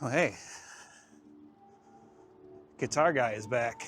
Oh, hey. Guitar guy is back.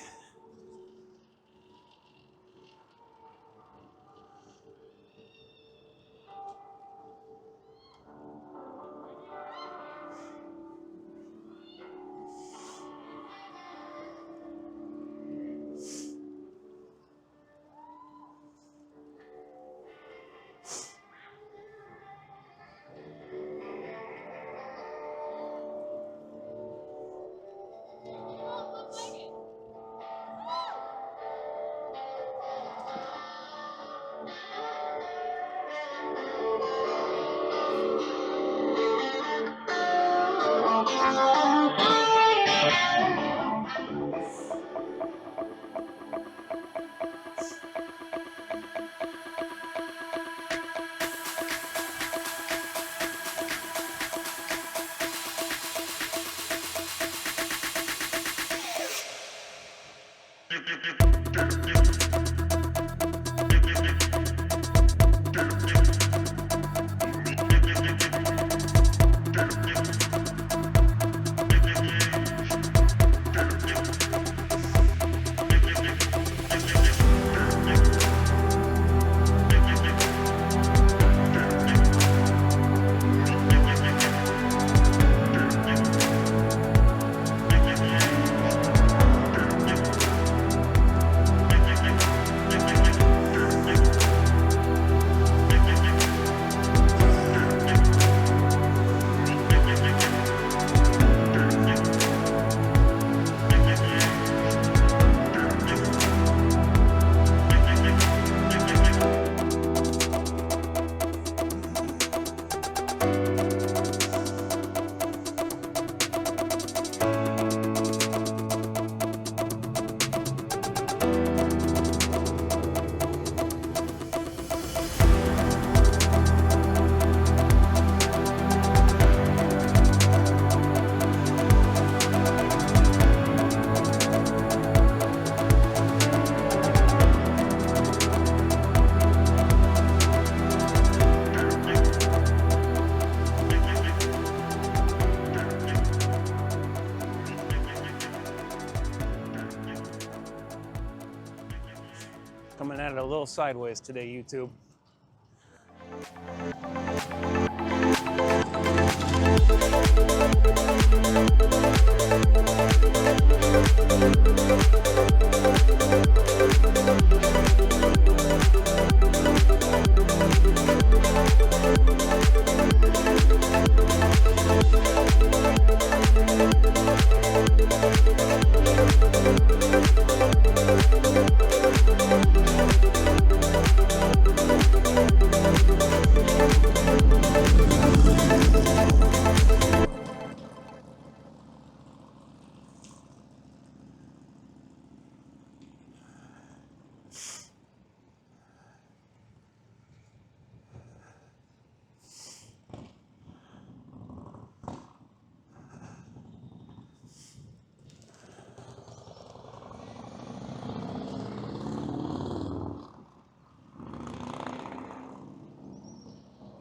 Coming at it a little sideways today, YouTube.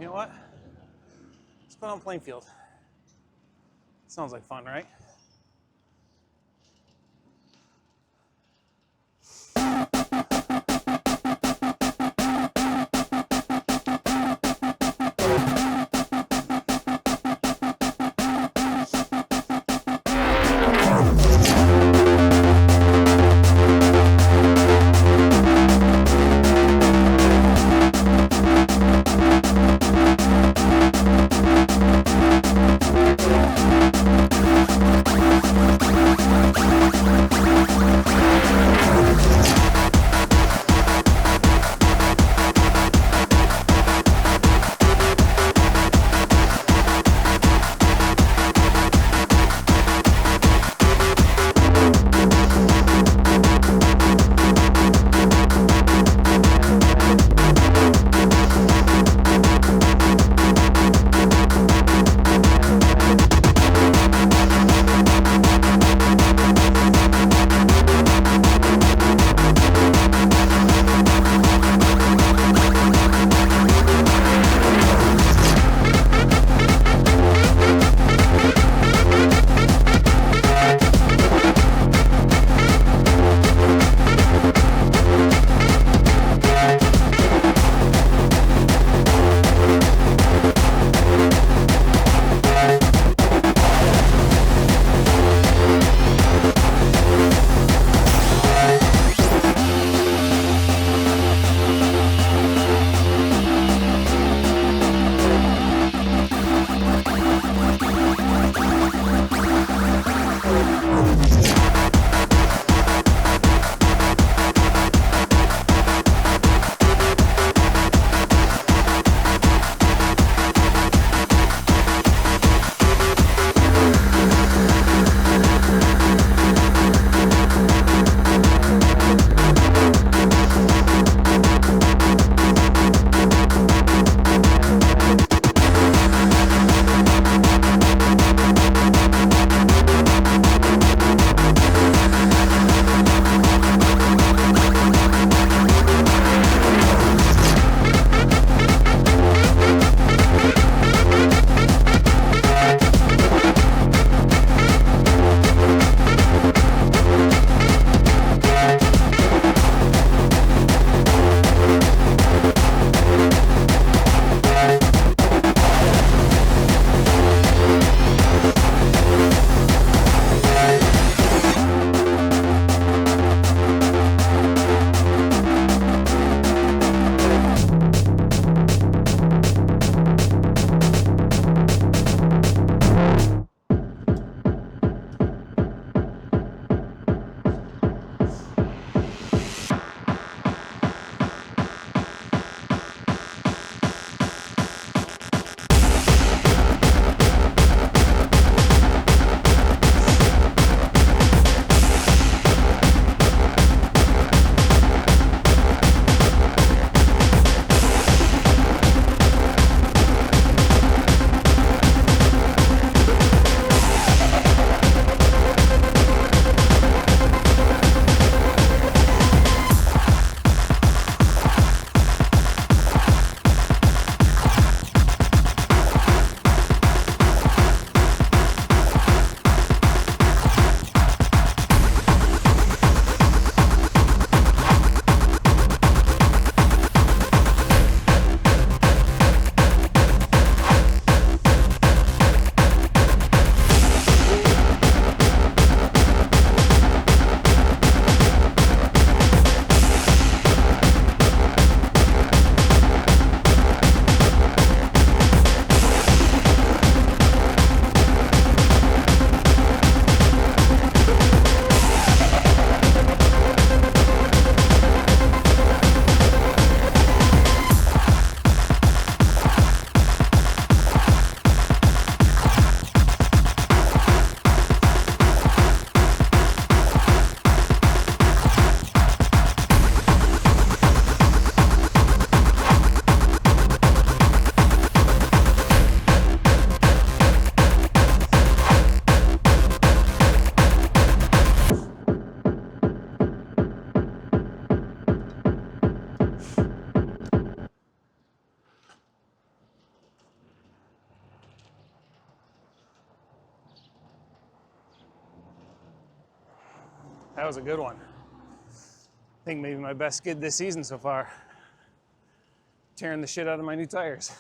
You know what? Let's put on Plainfield. Sounds like fun, right? That was a good one. I think maybe my best skid this season so far. Tearing the shit out of my new tires.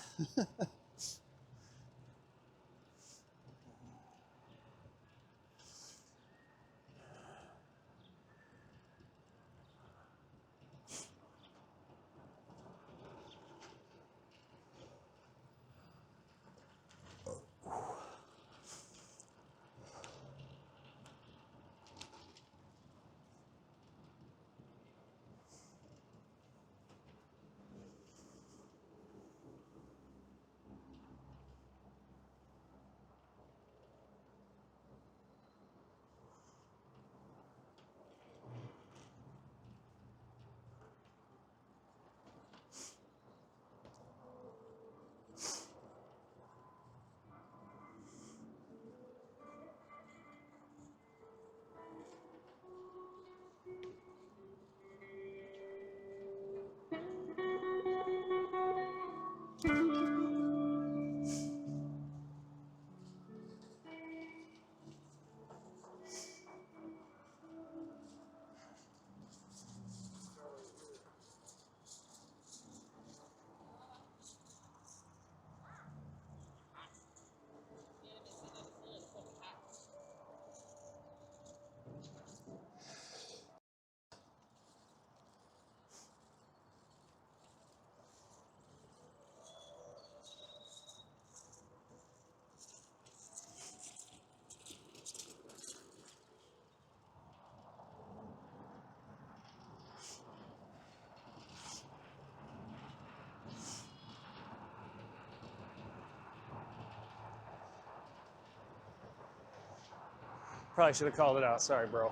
Probably should have called it out. Sorry, bro.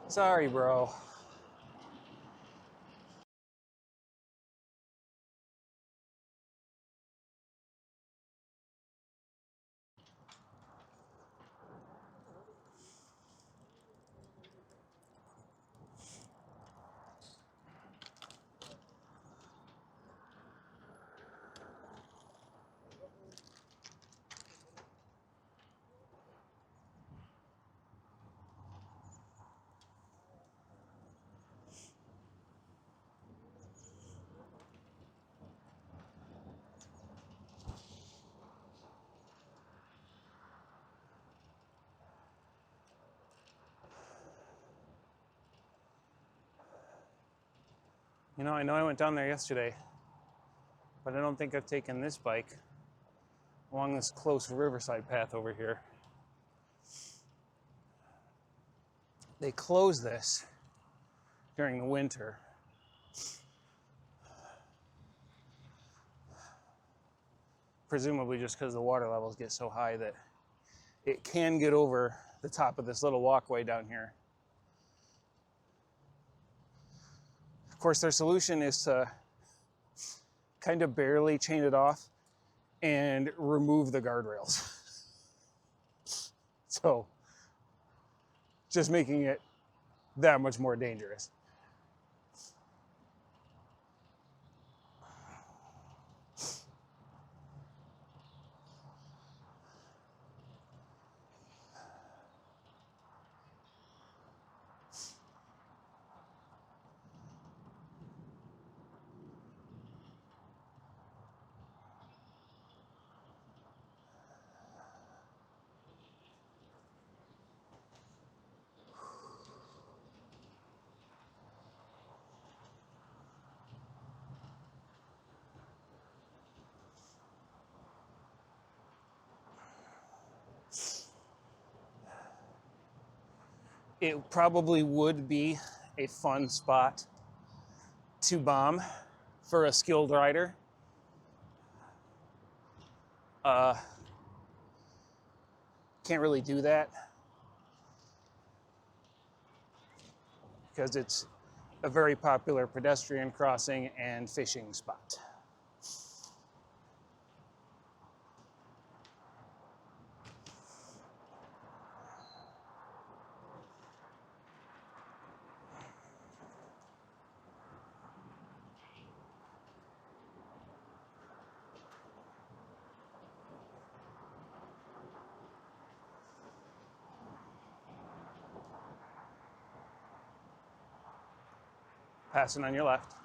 Sorry, bro. You know I went down there yesterday, but I don't think I've taken this bike along this close riverside path over here. They close this during the winter. Presumably just because the water levels get so high that it can get over the top of this little walkway down here. Of course, their solution is to kind of barely chain it off and remove the guardrails. So, just making it that much more dangerous. It probably would be a fun spot to bomb for a skilled rider. Can't really do that because it's a very popular pedestrian crossing and fishing spot. passing on your left.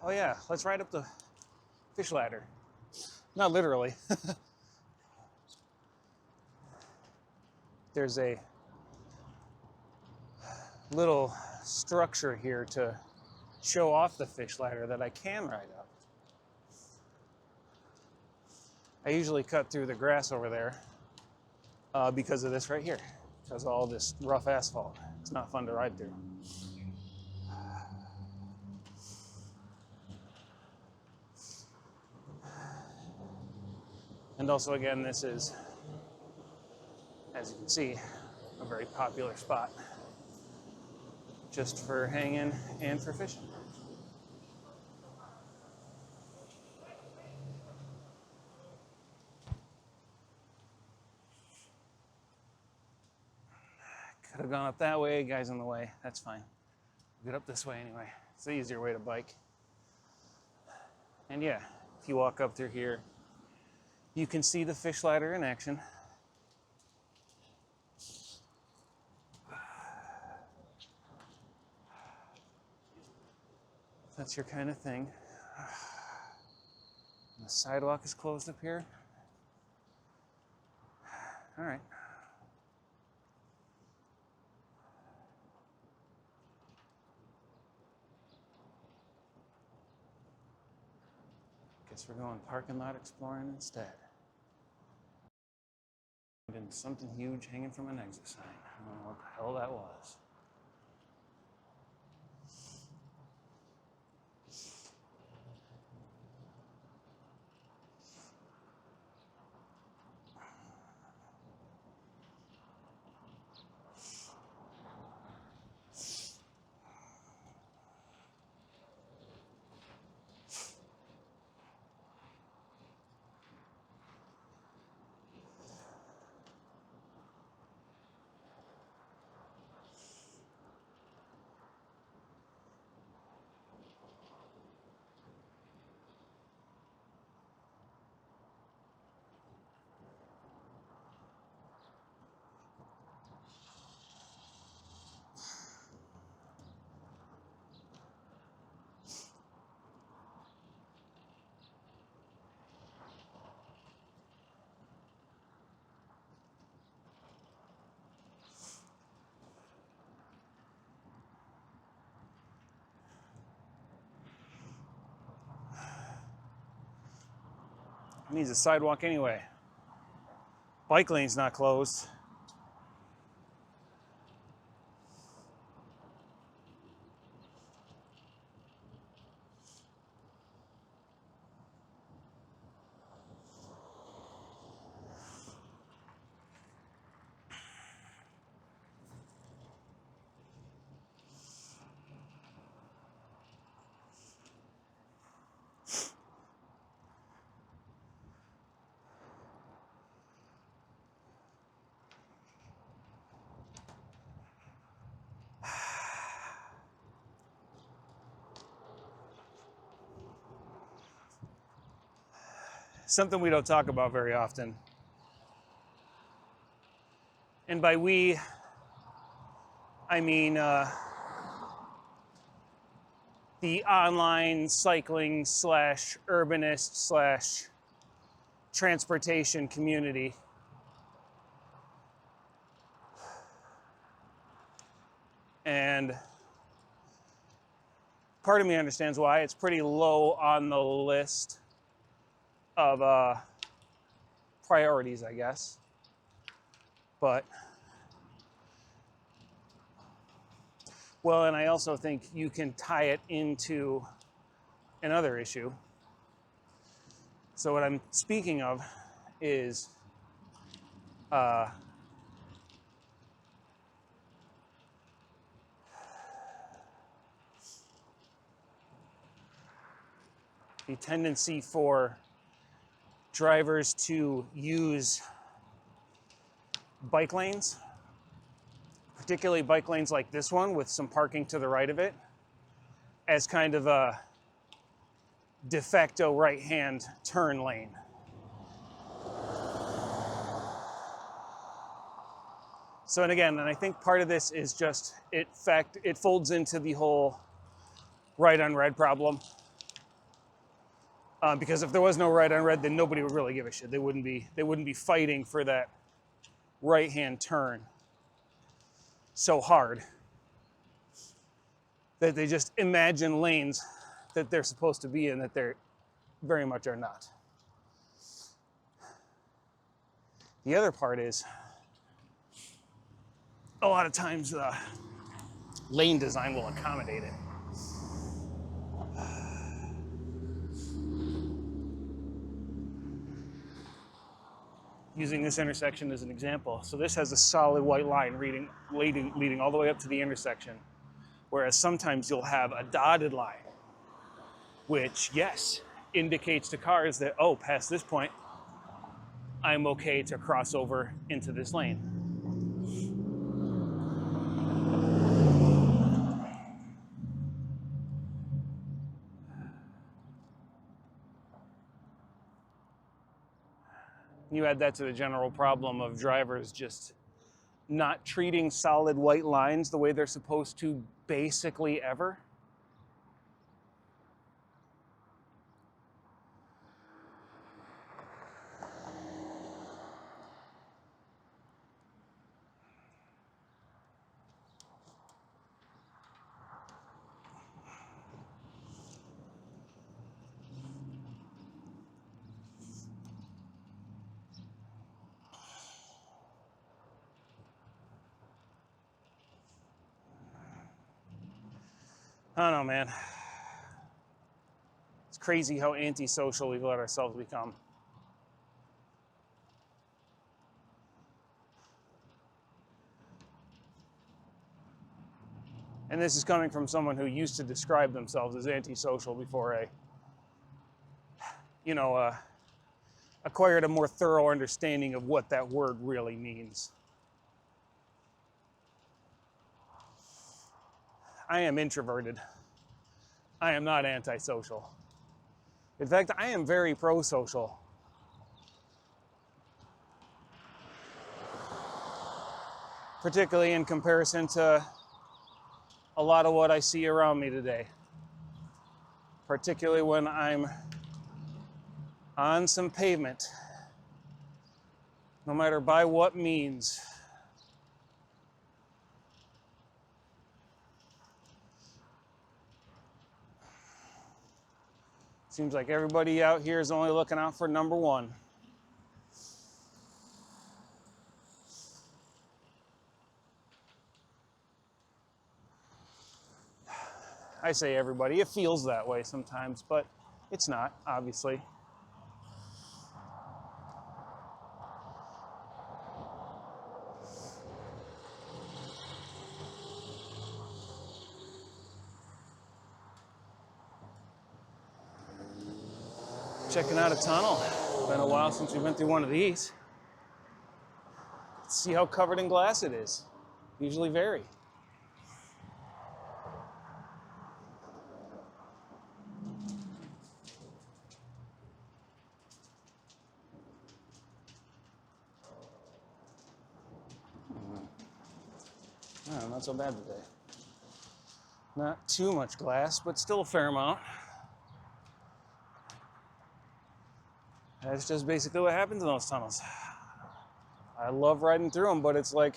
Oh yeah, let's ride up the fish ladder. Not literally. There's a little structure here to show off the fish ladder that I can ride up. I usually cut through the grass over there because of this right here, because of all this rough asphalt. It's not fun to ride through. And also, again, this is, as you can see, a very popular spot just for hanging and for fishing. Could have gone up that way, guy's in the way, that's fine. Get up this way anyway. It's the easier way to bike. And yeah, if you walk up through here, you can see the fish ladder in action. That's your kind of thing. The sidewalk is closed up here. All right. Guess we're going parking lot exploring instead. And something huge hanging from an exit sign. I don't know what the hell that was. It needs a sidewalk anyway. Bike lane's not closed. Something we don't talk about very often. And by we, I mean the online cycling / urbanist / transportation community. And part of me understands why. It's pretty low on the list of priorities, I guess. But, well, and I also think you can tie it into another issue. So what I'm speaking of is the tendency for drivers to use bike lanes, particularly bike lanes like this one with some parking to the right of it, as kind of a de facto right-hand turn lane. So, and again, and I think part of this is just, it folds into the whole right on red problem. Because if there was no right on red, then nobody would really give a shit. They wouldn't be fighting for that right-hand turn so hard that they just imagine lanes that they're supposed to be in that they're very much are not. The other part is, a lot of times lane design will accommodate it. Using this intersection as an example. So this has a solid white line leading all the way up to the intersection. Whereas sometimes you'll have a dotted line, which, yes, indicates to cars that, oh, past this point, I'm okay to cross over into this lane. You add that to the general problem of drivers just not treating solid white lines the way they're supposed to basically ever. I don't know, man. It's crazy how antisocial we've let ourselves become. And this is coming from someone who used to describe themselves as antisocial before acquired a more thorough understanding of what that word really means. I am introverted. I am not antisocial. In fact, I am very pro-social. Particularly in comparison to a lot of what I see around me today. Particularly when I'm on some pavement, no matter by what means. Seems like everybody out here is only looking out for number one. I say everybody, it feels that way sometimes, but it's not, obviously. Checking out a tunnel. Been a while since we've been through one of these. Let's see how covered in glass it is. Usually very. Oh, not so bad today. Not too much glass, but still a fair amount. That's just basically what happens in those tunnels. I love riding through them, but it's like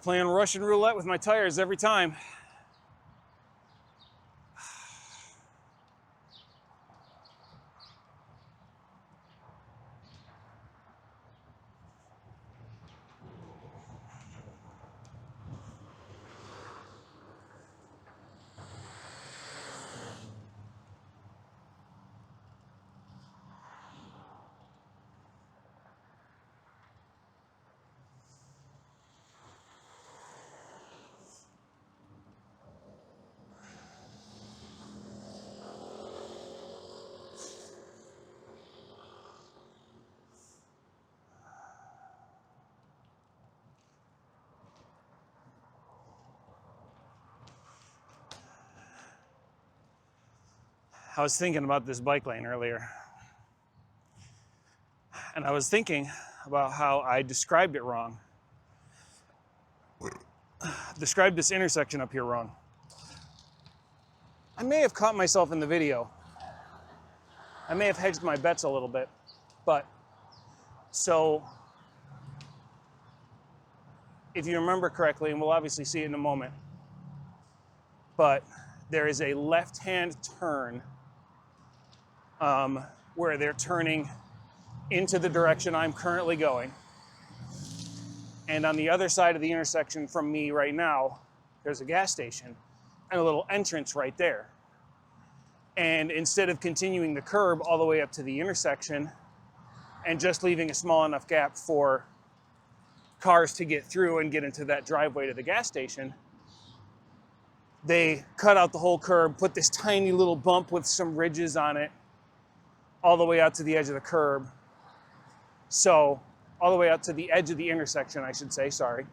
playing Russian roulette with my tires every time. I was thinking about this bike lane earlier, and I was thinking about how I described it wrong. Described this intersection up here wrong. I may have caught myself in the video. I may have hedged my bets a little bit, but so if you remember correctly, and we'll obviously see it in a moment, but there is a left-hand turn where they're turning into the direction I'm currently going. And on the other side of the intersection from me right now, there's a gas station and a little entrance right there. And instead of continuing the curb all the way up to the intersection and just leaving a small enough gap for cars to get through and get into that driveway to the gas station, they cut out the whole curb, put this tiny little bump with some ridges on it all the way out to the edge of the curb. So, all the way out to the edge of the intersection, I should say, sorry.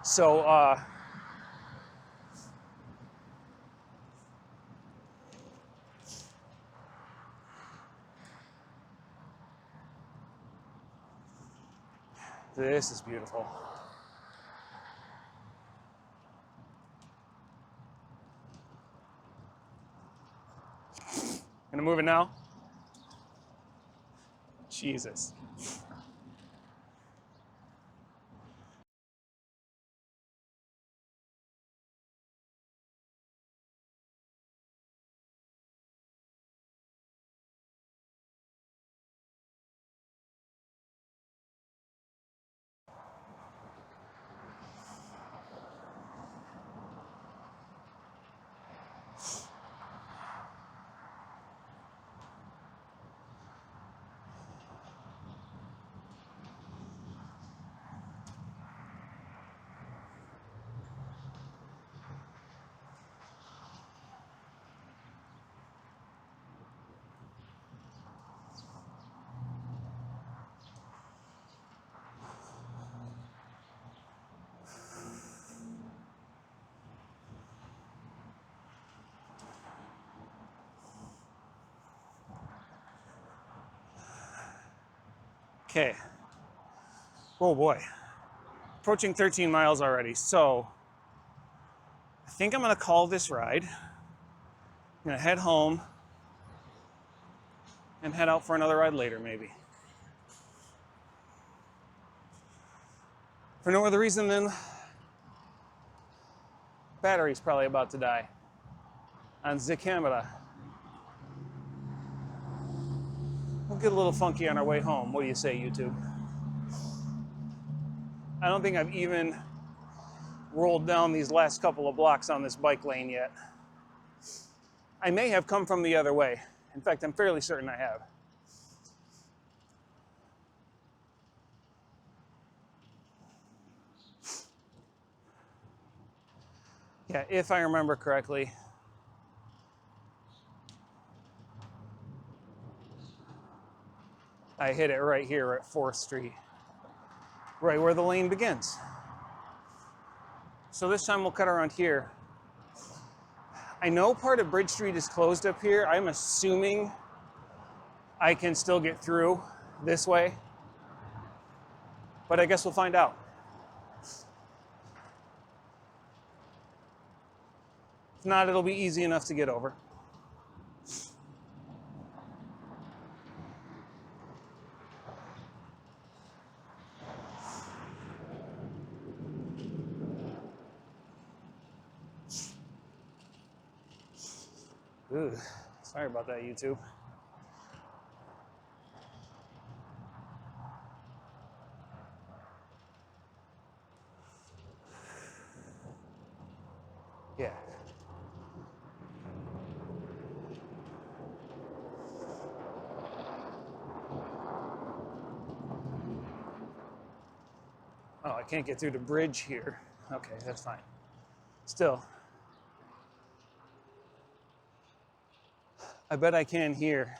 So, this is beautiful. Gonna move it now? Jesus. Okay. Oh boy. Approaching 13 miles already. So, I think I'm gonna call this ride. I'm gonna head home and head out for another ride later, maybe. For no other reason than battery's probably about to die on the camera. We'll get a little funky on our way home. What do you say, YouTube? I don't think I've even rolled down these last couple of blocks on this bike lane yet. I may have come from the other way. In fact, I'm fairly certain I have. Yeah, if I remember correctly. I hit it right here at 4th Street, right where the lane begins. So this time we'll cut around here. I know part of Bridge Street is closed up here. I'm assuming I can still get through this way, but I guess we'll find out. If not, it'll be easy enough to get over. Ooh, sorry about that, YouTube. Yeah. Oh, I can't get through the bridge here. Okay, that's fine. Still, I bet I can here.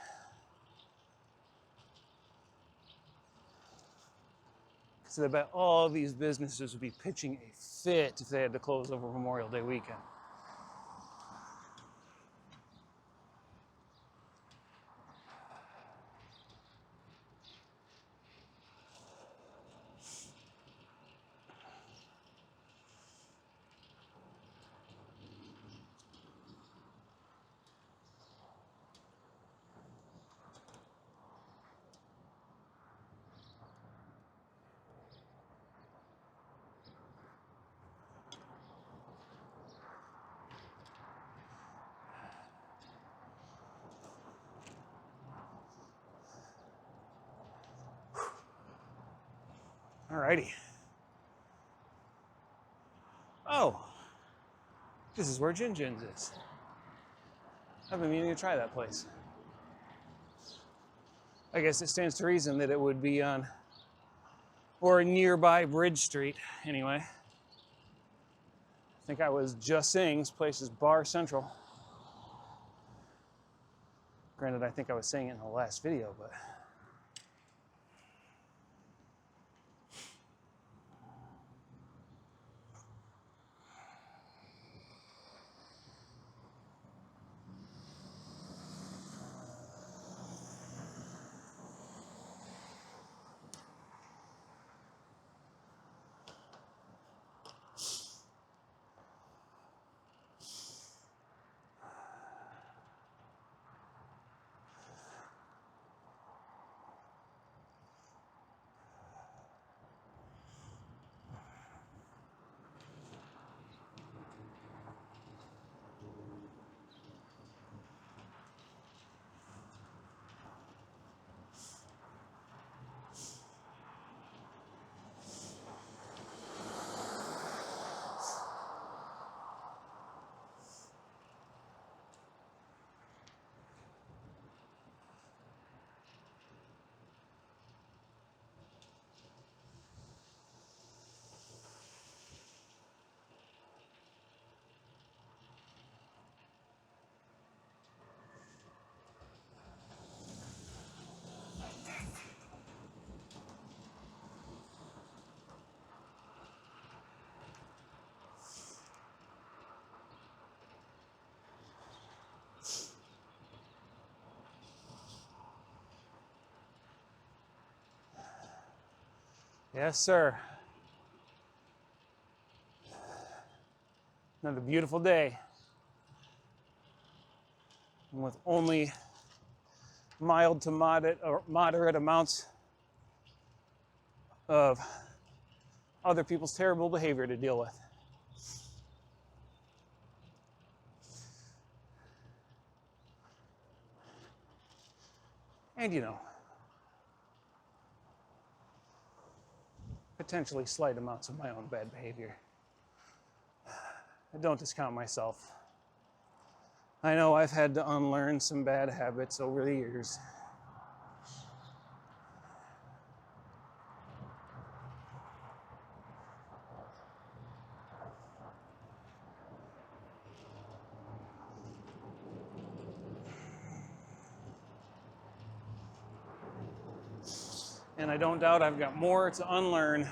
Because I bet all these businesses would be pitching a fit if they had to close over Memorial Day weekend. Alrighty. Oh, this is where Gin Gin's is. I've been meaning to try that place. I guess it stands to reason that it would be on, or nearby Bridge Street, anyway. I think I was just saying this place is Bar Central. Granted, I think I was saying it in the last video, but... Yes, sir. Another beautiful day. And with only mild to moderate amounts of other people's terrible behavior to deal with. And, you know, potentially slight amounts of my own bad behavior. I don't discount myself. I know I've had to unlearn some bad habits over the years. And I don't doubt I've got more to unlearn